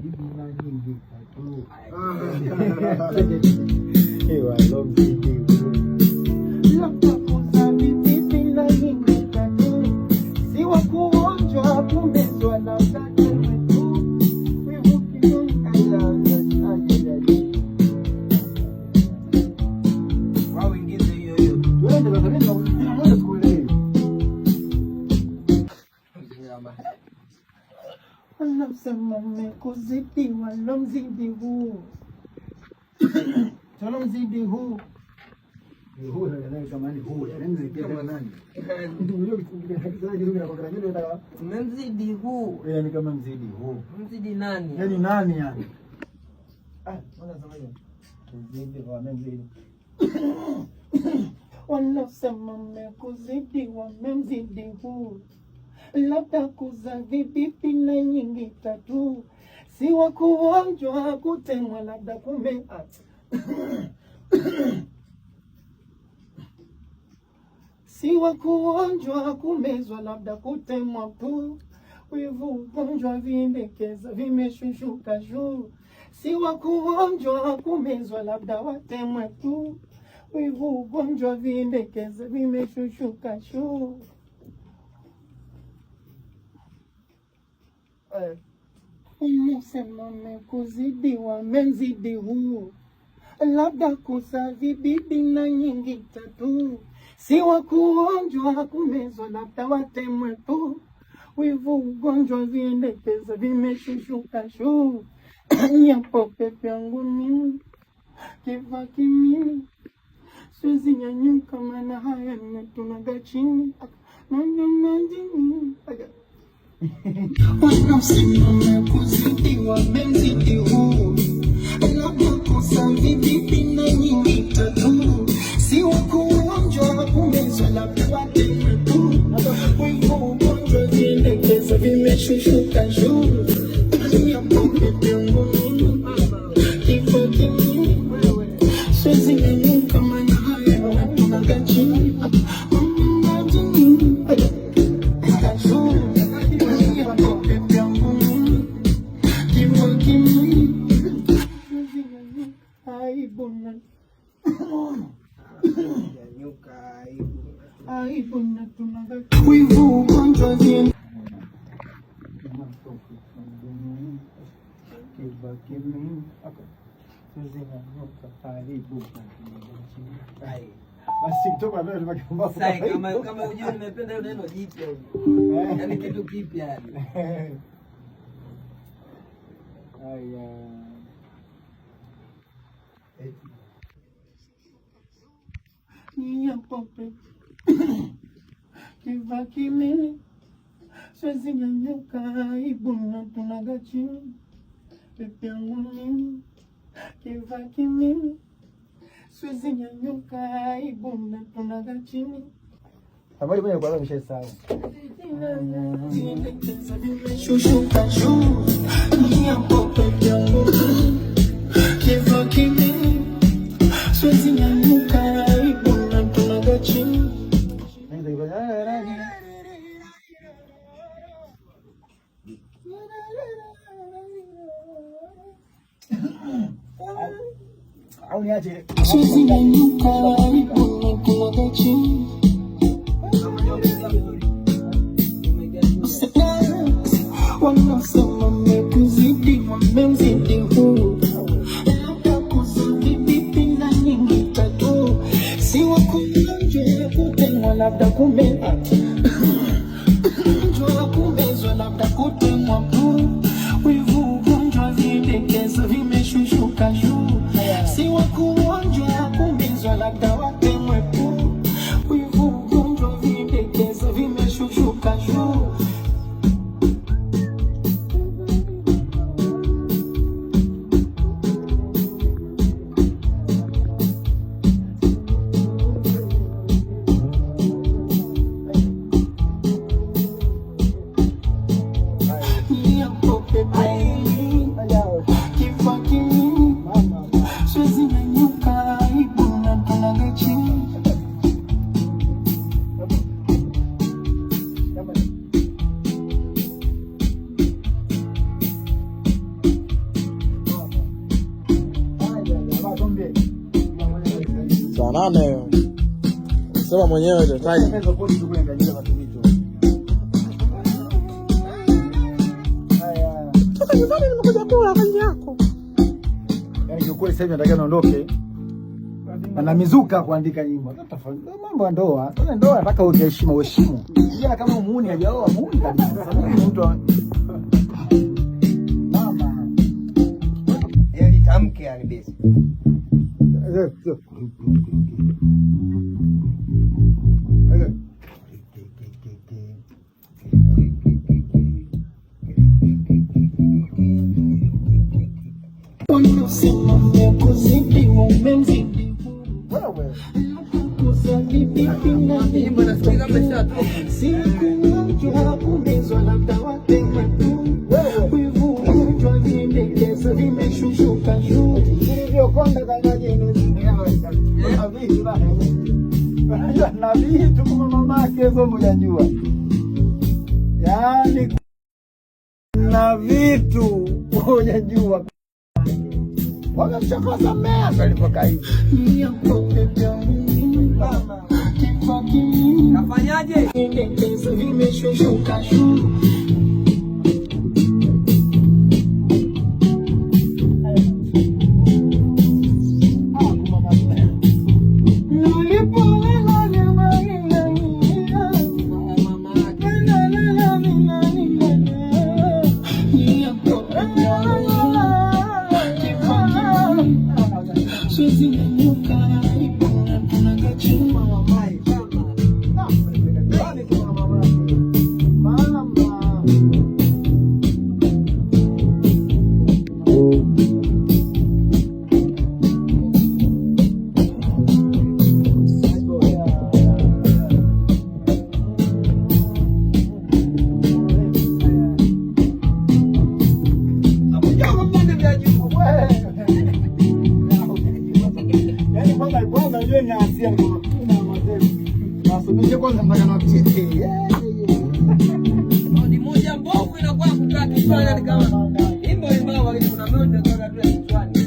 bibi na nyingi tu. Ewa lomzidi huu. Labda kuzali bibi na nyingi tu. Si wa kuonjwa kumezwa na mkate wetu. Wivu kinyoni wao ingize hiyo. Twende baba mimi naona skuli. Wanasema mmekuzidi walomzidi huu. Walomzidi huu. Huu ndio kama ni huu. Mzidi kama nani? Mzidi huu. Yaani kama mzidi huu. Mzidi nani? Yaani nani yani? Mbona sasa mzidi wa mzidi. Wanasema mmekuzidi wamemzidi huu. Labda kuzadi bibi na nyingi tatu. Si wa kuonjwa kutemwa labda kumeata. Si wa kuonjwa kumezwa labda kutemwa tu. Wivu ugonjwa vindekeza vimeshushuka juu. Si wa kuonjwa kumezwa labda watemwe tu. Wivu ugonjwa vindekeza vimeshushuka juu. Unasema mmekuzidi wamemzidi huu. Labda kusavi bibi na nyingi tatu. Si wa kuonjwa kumezwa labda watemwe tu. Wivu ugonjwa viendekeza vimeshushuka juu. Nyapo pepe yangu mimi kiva kimini. Siwezi nyanyuka maana haya natunaga chini. Wanasema mmekuzidi wamemzidi huu. Labda kusavi bibi na nyingi tatu. Si wa kuonjwa kumezwa labda watemwe tu. Wivu ugonjwa viendekeza vimeshushuka juu. Nyapo pepe yangu mimi kiva kimini. Siwezi nyanyuka maana haya natunaga chini. Wivu ugonjwa vien kama ujue nimependa hiyo neno jipya. Yaani kitu kipya yani. Haya. Nyapope kiva kimini. Siwezi nyanyuka aibu na tunaga chini. Pepe yangu mimi kiva kimini. Siwezi nyanyuka aibu na tunaga chini. Habari kwenye kwa mshe sawa. Shushuka juu. Nyapope yangu kiva kimini. Siwezi nyanyuka aibu na tunaga chini. Au niache. Siwezi nyanyuka aibu na tunaga chini. Wanasema mmekuzidi wamemzidi huu. Labda kuzidi bibi na nyingi tatu. Si wa kuonjwa kutemwa labda kumeata. Ugonjwa kumezwa labda kutemwa tu. Wivu ugonjwa vindekeza vimeshushuka juu. Si wa kuonjwa kumezwa labda watemwe tu. Wivu ugonjwa vindekeza vimeshushuka juu. maana hiyo. Sema mwenyewe ndio tayari. Toka nyumbani nimekuja kula kanji yako. Yaani kwa kweli sasa hivi nataka niondoke. Na mizuka kuandika nyimbo. Mambo ya ndoa. Sasa ndoa nataka uheshimu. Kijana kama muuni hajaoa muuni kabisa. Sasa mtu mama. Yeye tamke yani basi. na vitu kama mamake hizo mjajua, yaani na vitu mjajua wanamchakaza mmea alipokaa hivi. Kafanyaje? Vimeshushuka shu Ni moja mbovu inakuwa kukaa kichwani kama imbo imao wakati kuna moja toka tu kichwani.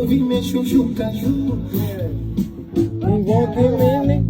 vimeshushuka juu. Fanyaje?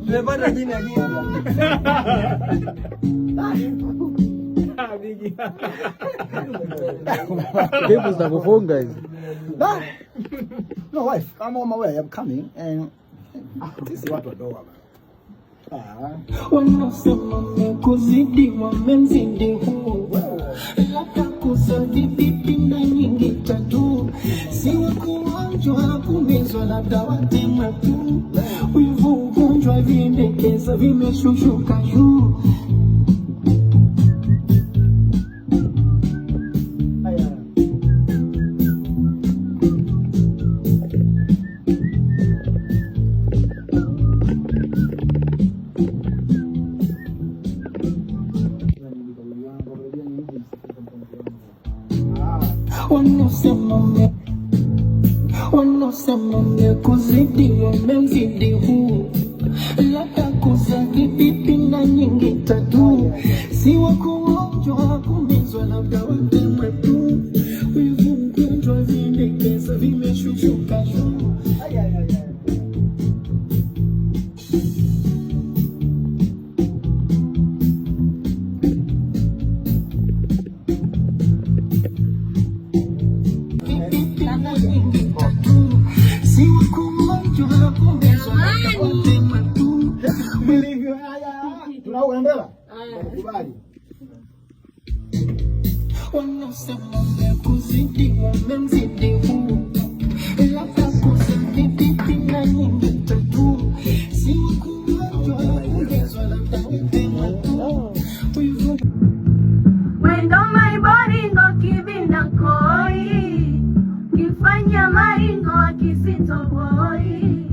Lemana jina jina. People start kufunga hizi. No wife, I'm on my way. I'm coming and this is what we do. Wanasema mmekuzidi wamemzidi huu, labda kuzadi pipi na nyingi tatu, si wakuonjwa kumizwa labda watemwe tu, wivu ugonjwa vindekeza vimeshushuka juu. Wanasema mmekuzidi wamemzidi huu, labda kuzadi pipi na nyingi tatu, si wakuonjwa kumizwa labda watemwe tu, wivu ugonjwa vindekeza vimeshushuka juu. Wanasema mmekuzidi wamemzidi huu, labda kuzadi pipi na nyingi tatu, si wakuonjwa kumizwa labda watemwe tu, wivu. Wendo maiboringo kibinda koi, kifanya maringo akisitoboi.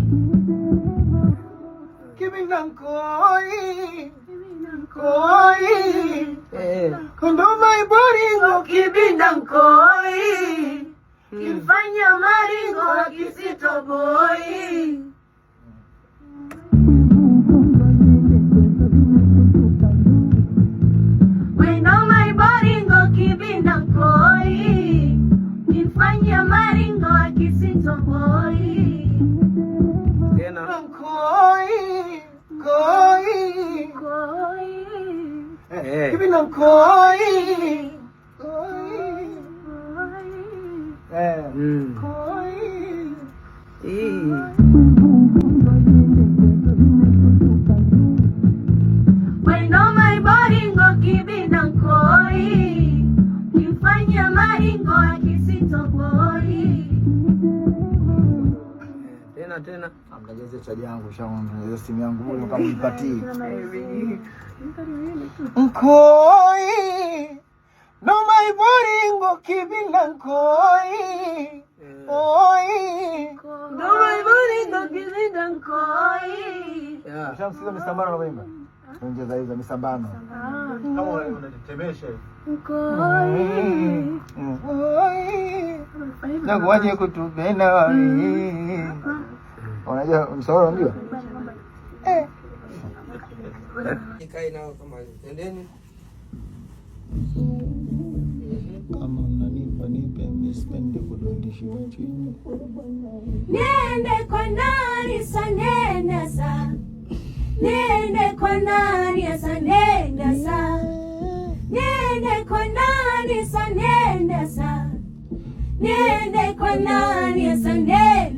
Kibinda koi, koi, wendo maiboringo Kibinda koi, kifanya maringo akisitoboi. Wendo maiboringo kibinda koi, kifanya maringo akisitoboi. koi, koi, Koi, kibinda koi, koi, wendo maiboringo kibinda koi, kifanya maringo akisitoboi. Tena. Amnageze chaji yangu shaona, hiyo simu yangu huyo kama nipatie. Nkoi, no maiboringo kibinda nkoi, oi, Ndo maiboringo kibinda koi. Ushamsikiza misambano na wimba? Ongeza hizo misambano. Kama unatetemesha. Koi. Na kuwaje kutupenda wewe. Unajua msoro unajua? Nikae nao kama tendeni. kama unanipa nipe, misipendi kudondishiwa chini. Nende kwa nani sa nenda sa, nende kwa nani sa nenda sa, nende kwa nani sa nenda sa, nende kwa nani sa nenda